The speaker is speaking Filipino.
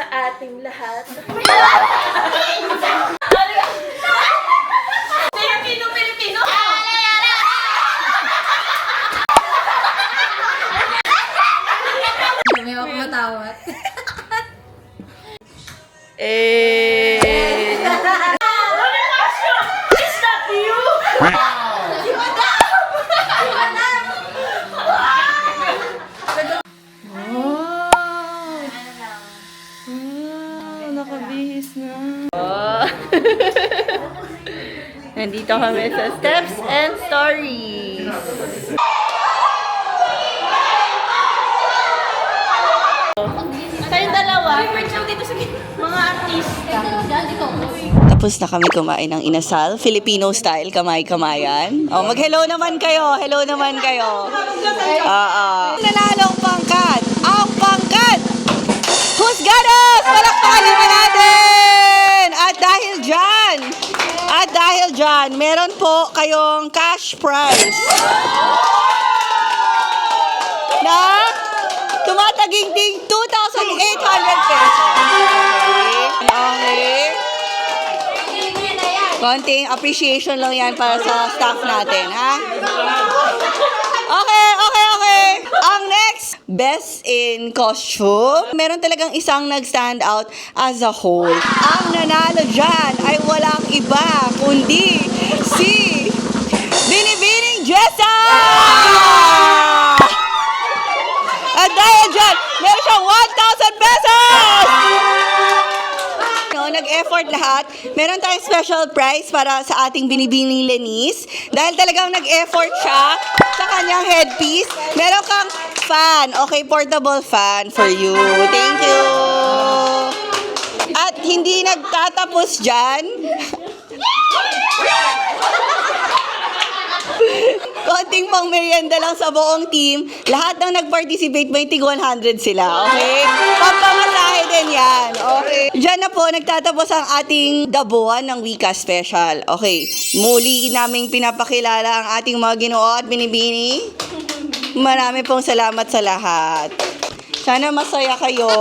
ating lahat. Pilipino! May ako matawat. Is that you? Nakabihis na. Nandito kami sa Steps and Stories. Kayong dalawa, Dito sa mga artista. tapos na kami kumain ng inasal, Filipino style, kamay-kamayan. Oh, mag-hello naman kayo, hello naman kayo. Nanalong pangkat, ang pangkat! Husgados! Palakpakan naman natin! At dahil dyan, meron po kayong cash prize na tumataging-ting 2,800 pesos. Okay. Konting appreciation lang yan para sa staff natin, ha? Okay. Ang next, best in costume. Meron talagang isang nag-stand out as a whole. Ang nanalo dyan ay walang iba, kundi si Binibining Jessa! At dahil dyan, meron siyang 1,000 pesos! Nag-effort lahat. Meron tayong special prize para sa ating Binibining Lenice. Dahil talagang nag-effort siya sa kanyang headpiece. Meron kang fan. Okay, portable fan for you. Thank you. At hindi nagtatapos dyan. Konting pang merienda lang sa buong team. Lahat ng nag-participate, may tig 100 sila, okay? Pampamasahe din yan, okay? Diyan na po, nagtatapos ang ating dabuhan ng Wika Special. Okay, muli naming pinapakilala ang ating mga Ginoo at Binibini. Marami pong salamat sa lahat. Sana masaya kayo.